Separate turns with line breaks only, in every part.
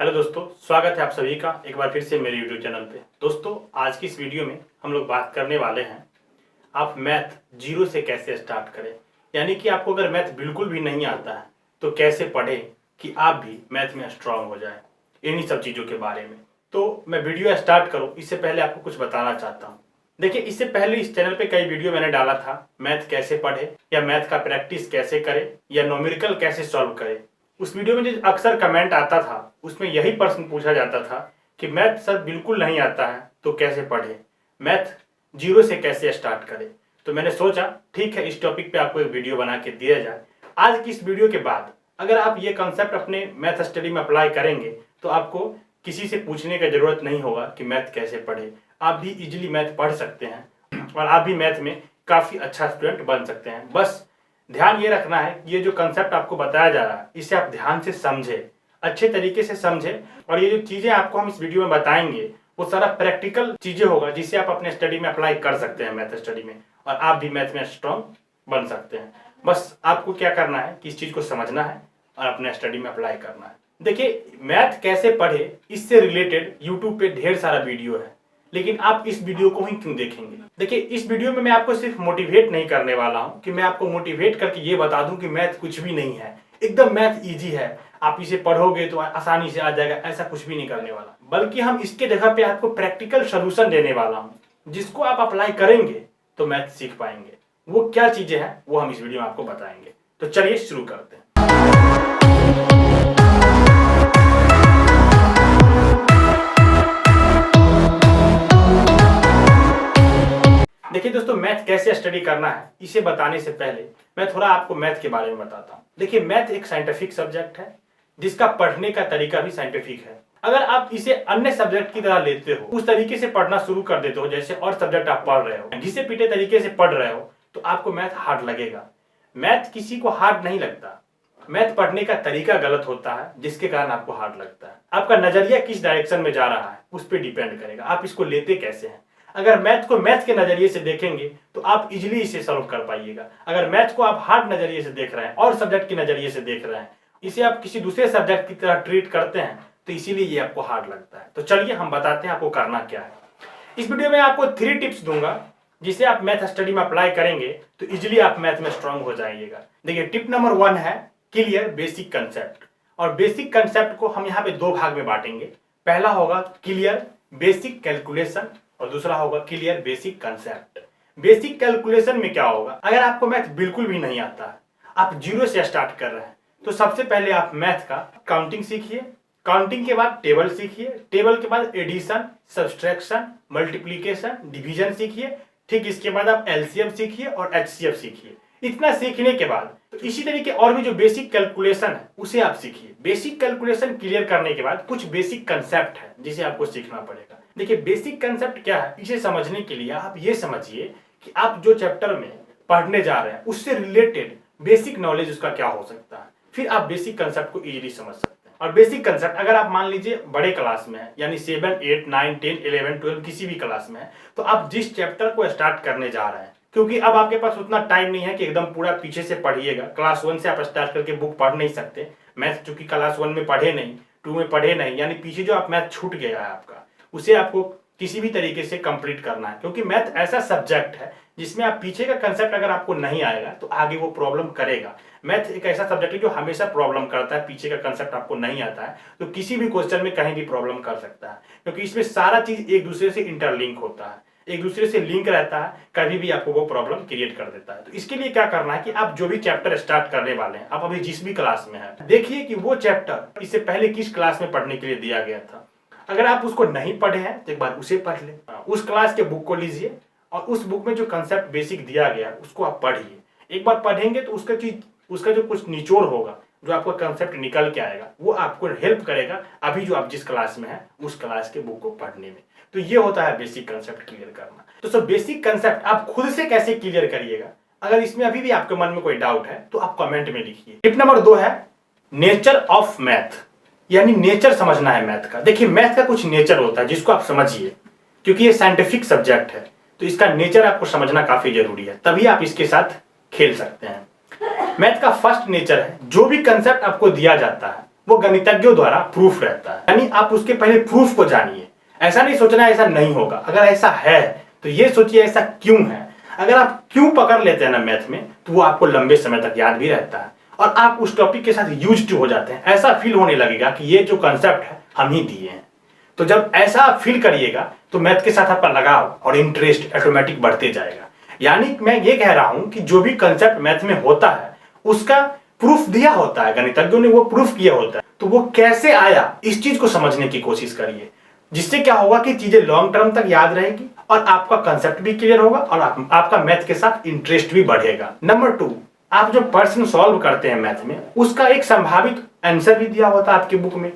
Hello दोस्तों, स्वागत है आप सभी का एक बार फिर से मेरे यूट्यूब चैनल पे। दोस्तों, आज की इस वीडियो में हम लोग बात करने वाले हैं आप मैथ जीरो से कैसे स्टार्ट करें। यानी कि आपको अगर मैथ बिल्कुल भी नहीं आता है तो कैसे पढ़ें कि आप भी मैथ में स्ट्रांग हो जाए, इन्हीं सब चीज़ों के बारे में। तो मैं वीडियो स्टार्ट करूँ इससे पहले आपको कुछ बताना चाहता हूँ। देखिए, इससे पहले इस चैनल पे कई वीडियो मैंने डाला था, मैथ कैसे पढ़े या मैथ का प्रैक्टिस कैसे करें या न्यूमेरिकल कैसे सॉल्व करें। उस वीडियो में जो अक्सर कमेंट आता था उसमें यही प्रश्न पूछा जाता था कि मैथ सर बिल्कुल नहीं आता है तो कैसे पढ़े, मैथ जीरो से कैसे स्टार्ट करें। तो मैंने सोचा ठीक है, इस टॉपिक पे आपको एक वीडियो बना के दिया जाए। आज की इस वीडियो के बाद अगर आप ये कंसेप्ट अपने मैथ स्टडी में अप्लाई करेंगे तो आपको किसी से पूछने की जरूरत नहीं होगा कि मैथ कैसे पढ़े। आप भी इजीली मैथ पढ़ सकते हैं और आप भी मैथ में काफ़ी अच्छा स्टूडेंट बन सकते हैं। बस ध्यान ये रखना है कि ये जो कंसेप्ट आपको बताया जा रहा है इसे आप ध्यान से समझें, अच्छे तरीके से समझें। और ये जो चीज़ें आपको हम इस वीडियो में बताएंगे वो सारा प्रैक्टिकल चीज़ें होगा जिसे आप अपने स्टडी में अप्लाई कर सकते हैं, मैथ स्टडी में, और आप भी मैथ में स्ट्रॉन्ग बन सकते हैं। बस आपको क्या करना है कि इस चीज़ को समझना है और अपने स्टडी में अप्लाई करना है। देखिए, मैथ कैसे पढ़े इससे रिलेटेड यूट्यूब पे ढेर सारा वीडियो है, लेकिन आप इस वीडियो को ही क्यों देखेंगे। देखिए, इस वीडियो में मैं आपको सिर्फ मोटिवेट नहीं करने वाला हूं कि मैं आपको मोटिवेट करके ये बता दूं कि मैथ कुछ भी नहीं है, एकदम मैथ इजी है, आप इसे पढ़ोगे तो आसानी से आ जाएगा, ऐसा कुछ भी नहीं करने वाला। बल्कि हम इसके जगह पे आपको प्रैक्टिकल सोल्यूशन देने वाला हूं जिसको आप अप्लाई करेंगे तो मैथ सीख पाएंगे। वो क्या चीजें हैं वो हम इस वीडियो में आपको बताएंगे। तो चलिए शुरू करते हैं। देखिए दोस्तों, मैथ कैसे स्टडी करना है इसे बताने से पहले मैं थोड़ा आपको मैथ के बारे में बताता हूँ। देखिए, मैथ एक साइंटिफिक सब्जेक्ट है जिसका पढ़ने का तरीका भी साइंटिफिक है। अगर आप इसे अन्य सब्जेक्ट की तरह लेते हो, उस तरीके से पढ़ना शुरू कर देते हो जैसे और सब्जेक्ट आप पढ़ रहे हो, घिसे पीटे तरीके से पढ़ रहे हो, तो आपको मैथ हार्ड लगेगा। मैथ किसी को हार्ड नहीं लगता, मैथ पढ़ने का तरीका गलत होता है जिसके कारण आपको हार्ड लगता है। आपका नजरिया किस डायरेक्शन में जा रहा है उस पर डिपेंड करेगा, आप इसको लेते कैसे हैं। अगर मैथ को मैथ के नजरिए से देखेंगे तो आप इजीली इसे सॉल्व कर पाइएगा। अगर मैथ को आप हार्ड नजरिए से देख रहे हैं और सब्जेक्ट के नजरिए से देख रहे हैं, इसे आप किसी दूसरे सब्जेक्ट की तरह ट्रीट करते हैं, तो इसीलिए ये आपको हार्ड लगता है। तो चलिए हम बताते हैं आपको करना क्या है। इस वीडियो में आपको 3 टिप्स दूंगा जिसे आप मैथ स्टडी में अप्लाई करेंगे तो इजीली आप मैथ में स्ट्रांग हो जाइएगा। देखिए, टिप नंबर 1 है क्लियर बेसिक कंसेप्ट। और बेसिक कंसेप्ट को हम यहाँ पे 2 भाग में बांटेंगे। पहला होगा क्लियर बेसिक कैलकुलेशन और दूसरा होगा clear basic concept. Basic calculation में क्या होगा, अगर आपको मैथ बिल्कुल भी नहीं आता है, आप जीरो से स्टार्ट कर रहे हैं, तो सबसे पहले आप मैथ का काउंटिंग सीखिए। काउंटिंग के बाद टेबल सीखिए, टेबल के बाद एडिशन, सब्सट्रैक्शन, मल्टीप्लिकेशन, डिवीजन सीखिए। ठीक इसके बाद आप एलसीएम सीखिए और एचसीएफ सीखिए। इतना सीखने के बाद तो इसी तरीके और भी जो बेसिक कैलकुलेशन है उसे आप सीखिए। बेसिक कैलकुलेशन क्लियर करने के बाद कुछ बेसिक कंसेप्ट है जिसे आपको सीखना पड़ेगा। देखिए, बेसिक कंसेप्ट क्या है, इसे समझने के लिए आप ये समझिए कि आप जो चैप्टर में पढ़ने जा रहे हैं उससे रिलेटेड बेसिक नॉलेज उसका क्या हो सकता है, फिर आप बेसिक कंसेप्ट को इजीली समझ सकते हैं। और बेसिक कंसेप्ट अगर आप मान लीजिए बड़े क्लास में है, यानी 7, 8, 9, 10, 11, 12 किसी भी क्लास में है, तो आप जिस चैप्टर को स्टार्ट करने जा रहे हैं, क्योंकि अब आपके पास उतना टाइम नहीं है कि एकदम पूरा पीछे से पढ़िएगा। क्लास 1 से आप स्टार्ट करके बुक पढ़ नहीं सकते। मैथ चूंकि क्लास 1 में पढ़े नहीं, 2 में पढ़े नहीं, यानी पीछे जो आप मैथ छूट गया है आपका, उसे आपको किसी भी तरीके से कंप्लीट करना है। क्योंकि मैथ ऐसा सब्जेक्ट है जिसमें आप पीछे का कंसेप्ट अगर आपको नहीं आएगा तो आगे वो प्रॉब्लम करेगा। मैथ एक ऐसा सब्जेक्ट है जो हमेशा प्रॉब्लम करता है। पीछे का कंसेप्ट आपको नहीं आता है तो किसी भी क्वेश्चन में कहीं भी प्रॉब्लम कर सकता है, क्योंकि इसमें सारा चीज एक दूसरे से इंटरलिंक होता है, एक दूसरे से लिंक रहता है, कभी भी आपको वो प्रॉब्लम क्रिएट कर देता है। तो इसके लिए क्या करना है कि आप जो भी चैप्टर स्टार्ट करने वाले हैं, आप अभी जिस भी क्लास में हैं, देखिए कि वो चैप्टर इससे पहले किस क्लास में पढ़ने के लिए दिया गया था। अगर आप उसको नहीं पढ़े हैं तो एक बार उसे पढ़ लें, उस क्लास के बुक को लीजिए और उस बुक में जो कंसेप्ट बेसिक दिया गया उसको आप पढ़िए। एक बार पढ़ेंगे तो उसका जो कुछ निचोड़ होगा, जो आपका कंसेप्ट निकल के आएगा, वो आपको हेल्प करेगा अभी जो आप जिस क्लास में हैं उस क्लास के बुक को पढ़ने में। तो ये होता है बेसिक कंसेप्ट क्लियर करना। तो सब बेसिक कंसेप्ट आप खुद से कैसे क्लियर करिएगा, अगर इसमें अभी भी आपके मन में कोई डाउट है तो आप कमेंट में लिखिए। टिप नंबर 2 है नेचर ऑफ मैथ, यानी नेचर समझना है मैथ का। देखिए, मैथ का कुछ नेचर होता है जिसको आप समझिए, क्योंकि ये साइंटिफिक सब्जेक्ट है तो इसका नेचर आपको समझना काफी जरूरी है, तभी आप इसके साथ खेल सकते हैं। मैथ का फर्स्ट नेचर है जो भी कंसेप्ट आपको दिया जाता है वो गणितज्ञों द्वारा प्रूफ रहता है। यानी आप उसके पहले प्रूफ को जानिए, ऐसा नहीं सोचना ऐसा नहीं होगा। अगर ऐसा है तो ये सोचिए ऐसा क्यों है। अगर आप क्यों पकड़ लेते हैं ना मैथ में, तो वो आपको लंबे समय तक याद भी रहता है और आप उस टॉपिक के साथ यूज्ड हो जाते हैं। ऐसा फील होने लगेगा कि ये जो कंसेप्ट है हम ही दिए हैं। तो जब ऐसा आप फील करिएगा तो मैथ के साथ आपका लगाव और इंटरेस्ट ऑटोमेटिक बढ़ते जाएगा। यानी मैं ये कह रहा हूं कि जो भी कंसेप्ट मैथ में होता है उसका प्रूफ दिया होता है, गणितज्ञों ने वो प्रूफ किया होता है, तो वो कैसे आया इस चीज को समझने की कोशिश करिए। जिससे क्या होगा कि चीजें लॉन्ग टर्म तक याद रहेगी और आपका कंसेप्ट भी क्लियर होगा और आपका मैथ के साथ इंटरेस्ट भी बढ़ेगा। नंबर 2, आप जो प्रश्न सॉल्व करते हैं मैथ में उसका एक संभावित आंसर भी दिया होता है आपकी बुक में।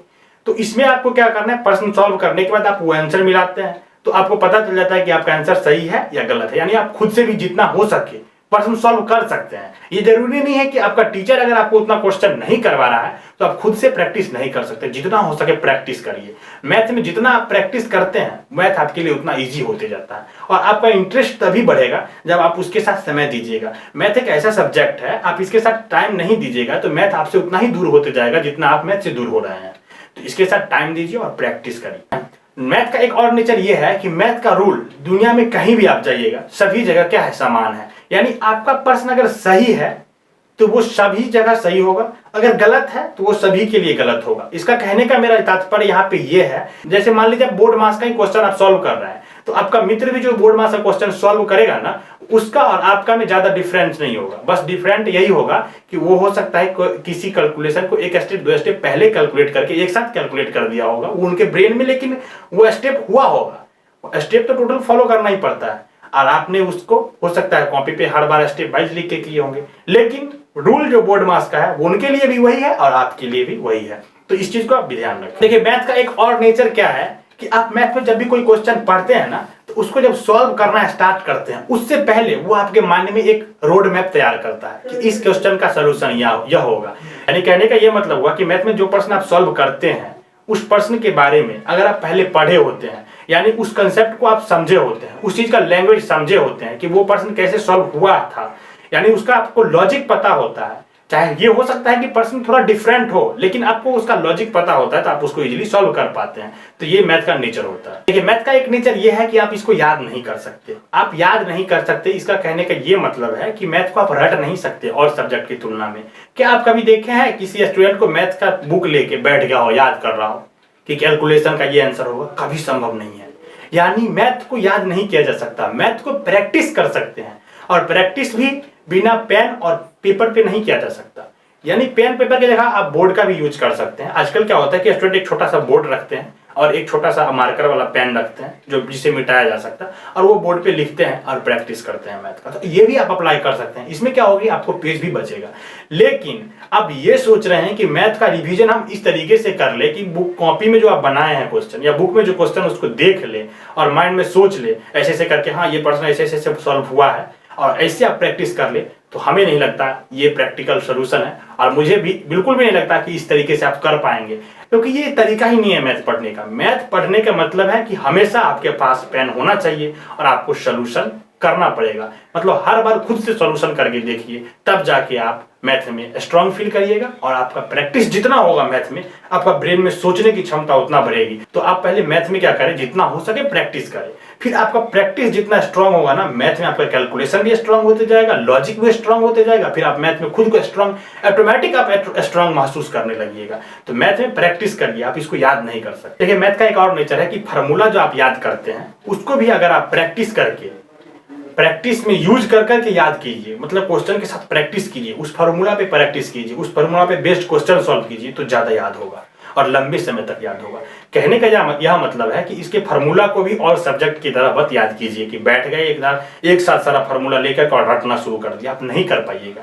तो इसमें आपको क्या करना है, प्रश्न सॉल्व करने के बाद आप वो आंसर मिलाते हैं तो आपको पता चल जाता है कि आपका आंसर सही है या गलत है। यानी आप खुद से भी जितना हो सके प्रश्न सॉल्व कर सकते हैं। ये जरूरी नहीं है कि आपका टीचर अगर आपको उतना क्वेश्चन नहीं करवा रहा है तो आप खुद से प्रैक्टिस नहीं कर सकते। जितना हो सके प्रैक्टिस करिए। मैथ में जितना आप प्रैक्टिस करते हैं मैथ आपके लिए उतना इजी होते जाता है और आपका इंटरेस्ट तभी बढ़ेगा जब आप उसके साथ समय दीजिएगा। मैथ एक ऐसा सब्जेक्ट है, आप इसके साथ टाइम नहीं दीजिएगा तो मैथ आपसे उतना ही दूर होते जाएगा जितना आप मैथ से दूर हो रहे हैं। तो इसके साथ टाइम दीजिए और प्रैक्टिस करिए। मैथ का एक और नेचर ये है कि मैथ का रूल दुनिया में कहीं भी आप जाइएगा सभी जगह क्या है, समान है। यानी आपका प्रश्न अगर सही है तो वो सभी जगह सही होगा, अगर गलत है तो वो सभी के लिए गलत होगा। इसका कहने का मेरा तात्पर्य यहाँ पे ये है, जैसे मान लीजिए बोर्ड मास का ही क्वेश्चन आप सॉल्व कर रहे हैं तो आपका मित्र भी जो बोर्ड मास का क्वेश्चन सॉल्व करेगा ना उसका और आपका में ज्यादा डिफरेंस नहीं होगा। बस डिफरेंट यही होगा कि वो हो सकता है किसी कैलकुलेशन को एक स्टेप 2 स्टेप पहले कैलकुलेट करके एक साथ कैलकुलेट कर दिया होगा वो उनके ब्रेन में, लेकिन वो स्टेप हुआ होगा। स्टेप तो टोटल फॉलो करना ही पड़ता है और आपने उसको हो सकता है कॉपी पे हर बार स्टेप वाइज लिख के किए होंगे, लेकिन रूल जो बोर्ड मास का है वो उनके लिए भी वही है और आपके लिए भी वही है। तो इस चीज को आप भी ध्यान रखें। देखिए मैथ का एक और नेचर क्या है कि आप मैथ में जब भी कोई क्वेश्चन पढ़ते हैं ना तो उसको जब सॉल्व करना स्टार्ट करते हैं उससे पहले वो आपके माइंड में एक रोड मैप तैयार करता है कि इस क्वेश्चन का सोल्यूशन यह होगा। यानी कहने का यह मतलब हुआ कि मैथ में जो प्रश्न आप सॉल्व करते हैं उस प्रश्न के बारे में अगर आप पहले पढ़े होते हैं, यानी उस कंसेप्ट को आप समझे होते हैं, उस चीज का लैंग्वेज समझे होते हैं कि वो प्रश्न कैसे सॉल्व हुआ था, यानी उसका आपको लॉजिक पता होता है। चाहे ये हो सकता है कि प्रश्न थोड़ा डिफरेंट हो लेकिन आपको उसका लॉजिक पता होता है तो आप उसको इजीली सॉल्व कर पाते हैं। तो ये मैथ का नेचर होता है। देखिए मैथ का एक नेचर ये है कि आप इसको याद नहीं कर सकते। आप याद नहीं कर सकते इसका कहने का ये मतलब है कि मैथ को आप रट नहीं सकते और सब्जेक्ट की तुलना में। क्या आप कभी देखे हैं किसी स्टूडेंट को मैथ का बुक लेके बैठ गया हो, याद कर रहा हो कि कैलकुलेशन का ये आंसर होगा? कभी संभव नहीं है। यानी मैथ को याद नहीं किया जा सकता, मैथ को प्रैक्टिस कर सकते हैं और प्रैक्टिस भी बिना पेन और पेपर पे नहीं किया जा सकता। यानी पेन पेपर की जगह आप बोर्ड का भी यूज कर सकते हैं। आजकल क्या होता है कि स्टूडेंट एक छोटा सा बोर्ड रखते हैं और एक छोटा सा मार्कर वाला पेन रखते हैं जो जिसे मिटाया जा सकता है और वो बोर्ड पे लिखते हैं और प्रैक्टिस करते हैं मैथ का। तो ये भी आप अप्लाई कर सकते हैं। इसमें क्या होगी, आपको पेज भी बचेगा। लेकिन अब ये सोच रहे हैं कि मैथ का रिवीजन हम इस तरीके से कर ले कि बुक कॉपी में जो आप बनाए हैं क्वेश्चन या बुक में जो क्वेश्चन उसको देख ले और माइंड में सोच ले ऐसे ऐसे करके, हाँ ये प्रश्न ऐसे ऐसे सॉल्व हुआ है और ऐसे आप प्रैक्टिस कर ले, तो हमें नहीं लगता ये प्रैक्टिकल सॉल्यूशन है और मुझे भी बिल्कुल भी नहीं लगता कि इस तरीके से आप कर पाएंगे, क्योंकि ये तरीका ही नहीं है मैथ पढ़ने का। मैथ पढ़ने का मतलब है कि हमेशा आपके पास पेन होना चाहिए और आपको सॉल्यूशन करना पड़ेगा। मतलब हर बार खुद से सॉल्यूशन करके देखिए, तब जाके आप मैथ में स्ट्रांग फील करिएगा और आपका प्रैक्टिस जितना होगा मैथ में, आपका ब्रेन में सोचने की क्षमता उतना बढ़ेगी। तो आप पहले मैथ में क्या करें, जितना हो सके प्रैक्टिस करें। फिर आपका प्रैक्टिस जितना स्ट्रांग होगा ना, मैथ में आपका कैलकुलेशन भी स्ट्रांग होते जाएगा, लॉजिक भी स्ट्रांग होते जाएगा। फिर आप मैथ में खुद को स्ट्रांग ऑटोमेटिक आप स्ट्रांग महसूस करने लगिएगा। तो मैथ में प्रैक्टिस करिए, आप इसको याद नहीं कर सकते। देखिए मैथ का एक और नेचर है कि फार्मूला जो आप याद करते हैं उसको भी अगर आप प्रैक्टिस करके प्रैक्टिस में यूज कर करके याद कीजिए, मतलब क्वेश्चन के साथ प्रैक्टिस कीजिए, उस फार्मूला पे प्रैक्टिस कीजिए, उस फार्मूला पे बेस्ड क्वेश्चन सॉल्व कीजिए, तो ज्यादा याद होगा और लंबे समय तक याद होगा। कहने का यह मतलब है कि इसके फार्मूला को भी और सब्जेक्ट की तरह मत याद कीजिए कि बैठ गए एक साथ सारा फार्मूला लेकर और रटना शुरू कर दिया, आप नहीं कर पाइएगा।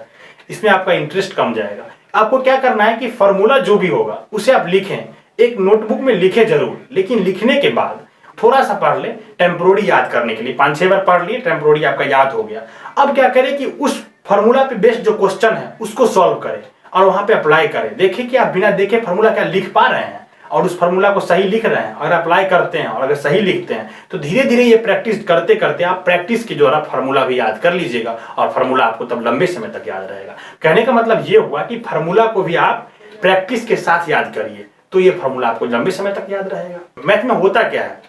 इसमें आपका इंटरेस्ट कम जाएगा। आपको क्या करना है कि फार्मूला जो भी होगा उसे आप लिखें, एक नोटबुक में लिखें जरूर, लेकिन लिखने के बाद थोड़ा सा पढ़ ले टेम्पोररी याद करने के लिए। 5-6 बार पढ़ लिए, टेम्पोररी आपका याद हो गया। अब क्या करें कि उस फार्मूला पे बेस्ड जो क्वेश्चन है उसको सॉल्व करें और वहां पे अप्लाई करें। देखिए कि आप बिना देखे फार्मूला क्या लिख पा रहे हैं और उस फार्मूला को सही लिख रहे हैं। अगर अप्लाई करते हैं और अगर सही लिखते हैं तो धीरे धीरे ये प्रैक्टिस करते करते आप प्रैक्टिस के द्वारा फार्मूला भी याद कर लीजिएगा और फार्मूला आपको तब लंबे समय तक याद रहेगा। कहने का मतलब ये हुआ कि फार्मूला को भी आप प्रैक्टिस के साथ याद करिए तो ये फॉर्मूला आपको लंबे समय तक याद रहेगा। मैथ में होता क्या है,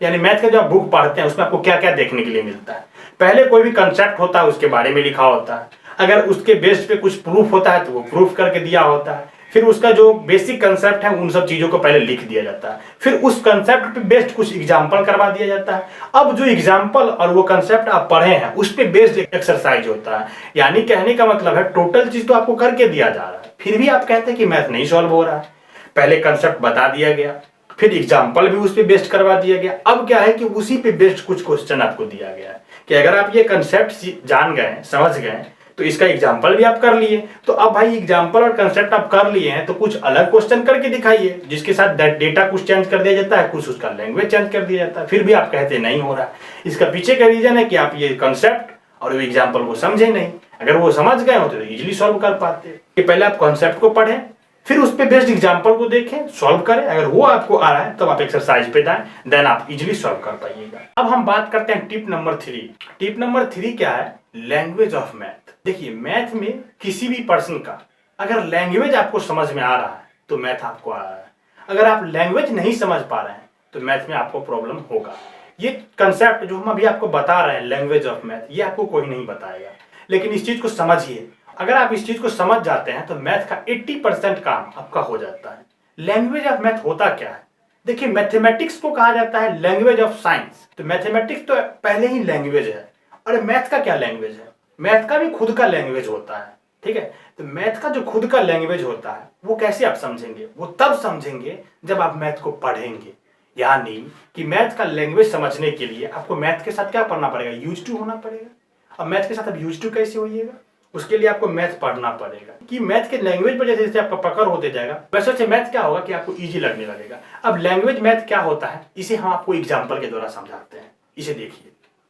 यानी मैथ का जो आप बुक पढ़ते हैं उसमें आपको क्या क्या देखने के लिए मिलता है। पहले कोई भी कंसेप्ट होता है उसके बारे में लिखा होता है, अगर उसके बेस्ड पे कुछ प्रूफ होता है तो वो प्रूफ करके दिया होता है, फिर उसका जो बेसिक कंसेप्ट है उन सब चीजों को पहले लिख दिया जाता है, फिर उस कंसेप्ट पे बेस्ड कुछ एग्जांपल करवा दिया जाता है। अब जो एग्जांपल और वो कंसेप्ट आप पढ़े हैं उस पे बेस्ड एक्सरसाइज होता है। यानी कहने का मतलब है टोटल चीज तो आपको करके दिया जा रहा है, फिर भी आप कहते हैं कि मैथ नहीं सॉल्व हो रहा है। पहले कंसेप्ट बता दिया गया, फिर एग्जाम्पल भी उस पे बेस्ड करवा दिया गया। अब क्या है कि उसी पे बेस्ड कुछ क्वेश्चन आपको दिया गया है कि अगर आप ये कंसेप्ट जान गए, समझ गए, तो इसका एग्जाम्पल भी आप कर लिए। तो अब भाई एग्जाम्पल और कंसेप्ट आप कर लिए हैं तो कुछ अलग क्वेश्चन करके दिखाइए जिसके साथ डेटा कुछ चेंज कर दिया जाता है, कुछ उसका लैंग्वेज चेंज कर दिया जाता है, फिर भी आप कहते नहीं हो रहा। इसका पीछे का रीजन है कि आप ये कंसेप्ट और एग्जाम्पल को समझे नहीं। अगर वो समझ गए होते तो इजिली सॉल्व कर पाते कि पहले आप कॉन्सेप्ट को पढ़ें, फिर उस पे बेस्ड एग्जांपल को देखें, सॉल्व करें। अगर वो आपको आ रहा है तब आप एक्सरसाइज पे जाएं, देन आप इजीली सॉल्व कर पाइएगा। अब हम बात करते हैं टिप नंबर 3। टिप नंबर 3 क्या है? Language of math. देखिए मैथ में किसी भी पर्सन का अगर लैंग्वेज आपको समझ में आ रहा है तो मैथ आपको आ रहा है। अगर आप लैंग्वेज नहीं समझ पा रहे हैं तो मैथ में आपको प्रॉब्लम होगा। ये कंसेप्ट जो हम अभी आपको बता रहे हैं लैंग्वेज ऑफ मैथ, ये आपको कोई नहीं बताएगा, लेकिन इस चीज को समझिए। अगर आप इस चीज को समझ जाते हैं तो मैथ का 80% काम आपका हो जाता है। लैंग्वेज ऑफ मैथ होता क्या है? देखिए मैथमेटिक्स को कहा जाता है लैंग्वेज ऑफ साइंस। तो मैथमेटिक्स तो पहले ही लैंग्वेज है, और मैथ का क्या लैंग्वेज है? मैथ का भी खुद का लैंग्वेज होता है, ठीक है। तो मैथ का जो खुद का लैंग्वेज होता है वो कैसे आप समझेंगे? वो तब समझेंगे जब आप मैथ को पढ़ेंगे। यानी कि मैथ का लैंग्वेज समझने के लिए आपको मैथ के साथ क्या पढ़ना पड़ेगा? यूज टू होना पड़ेगा। अब मैथ के साथ अब यूज टू कैसे होइएगा? उसके लिए आपको मैथ पढ़ना पड़ेगा कि मैथ के लैंग्वेज पर जैसे जैसे आपका पकड़ होते जाएगा वैसे वैसे मैथ क्या होगा कि आपको इजी लगने लगेगा। अब लैंग्वेज मैथ क्या होता है इसे हम आपको एग्जांपल के द्वारा समझाते हैं। इसे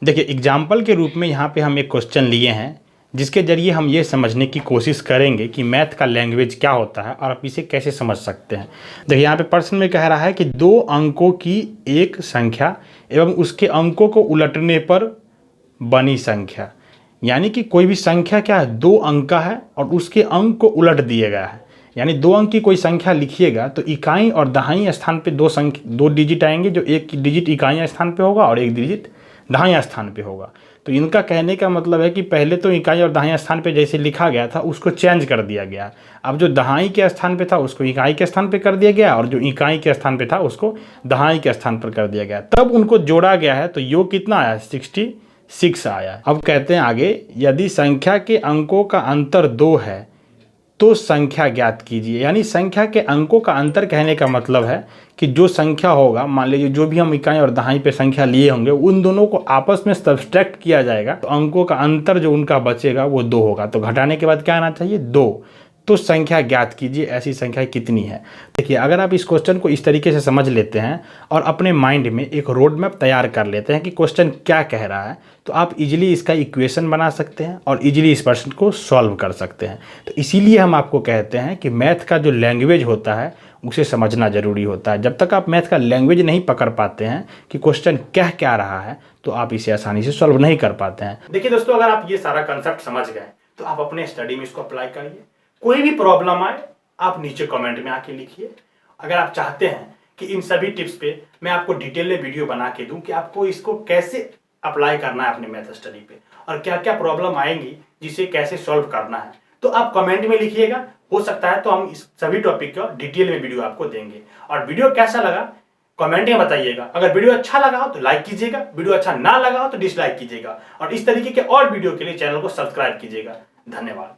देखिए एग्जांपल के रूप में यहाँ पे हम एक क्वेश्चन लिए हैं जिसके जरिए हम ये समझने की कोशिश करेंगे कि मैथ का लैंग्वेज क्या होता है और आप इसे कैसे समझ सकते हैं। देखिए यहाँ पे प्रश्न में कह रहा है कि 2 अंकों की एक संख्या एवं उसके अंकों को उलटने पर बनी संख्या। यानी कि कोई भी संख्या क्या है? 2 अंक का है और उसके अंक को उलट दिया गया है। यानी 2 अंक की कोई संख्या लिखिएगा तो इकाई और दहाई स्थान पे 2 डिजिट आएंगे, जो एक डिजिट इकाई स्थान पे होगा और एक डिजिट दहाई स्थान पे होगा। तो इनका कहने का मतलब है कि पहले तो इकाई और दहाई स्थान पे जैसे लिखा गया था उसको चेंज कर दिया गया। अब जो दहाई के स्थान पे था उसको इकाई के स्थान पे कर दिया गया और जो इकाई के स्थान पे था उसको दहाई के स्थान पर कर दिया गया। तब उनको जोड़ा गया है तो योग कितना आया? 66 आया। अब कहते हैं आगे, यदि संख्या के अंकों का अंतर 2 है तो संख्या ज्ञात कीजिए। यानी संख्या के अंकों का अंतर कहने का मतलब है कि जो संख्या होगा, मान लीजिए जो भी हम इकाई और दहाई पे संख्या लिए होंगे उन दोनों को आपस में सब्सट्रैक्ट किया जाएगा तो अंकों का अंतर जो उनका बचेगा वो 2 होगा। तो घटाने के बाद क्या आना चाहिए? 2। तो संख्या ज्ञात कीजिए, ऐसी संख्या कितनी है। देखिए अगर आप इस क्वेश्चन को इस तरीके से समझ लेते हैं और अपने माइंड में एक रोड मैप तैयार कर लेते हैं कि क्वेश्चन क्या कह रहा है, तो आप इजीली इसका इक्वेशन बना सकते हैं और इजीली इस प्रश्न को सॉल्व कर सकते हैं। तो इसीलिए हम आपको कहते हैं कि मैथ का जो लैंग्वेज होता है उसे समझना ज़रूरी होता है। जब तक आप मैथ का लैंग्वेज नहीं पकड़ पाते हैं कि क्वेश्चन कह क्या रहा है तो आप इसे आसानी से सॉल्व नहीं कर पाते हैं। देखिए दोस्तों, अगर आप ये सारा कंसेप्ट समझ गए तो आप अपने स्टडी में इसको अप्लाई करिए। कोई भी प्रॉब्लम आए आप नीचे कमेंट में आके लिखिए। अगर आप चाहते हैं कि इन सभी टिप्स पे मैं आपको डिटेल में वीडियो बना के दूं कि आपको इसको कैसे अप्लाई करना है अपने मैथ स्टडी पे और क्या क्या प्रॉब्लम आएंगी जिसे कैसे सॉल्व करना है, तो आप कमेंट में लिखिएगा। हो सकता है तो हम इस सभी टॉपिक का डिटेल में वीडियो आपको देंगे। और वीडियो कैसा लगा कमेंट में बताइएगा। अगर वीडियो अच्छा लगा हो तो लाइक कीजिएगा, वीडियो अच्छा ना लगा हो तो डिसलाइक कीजिएगा। और इस तरीके के और वीडियो के लिए चैनल को सब्सक्राइब कीजिएगा। धन्यवाद।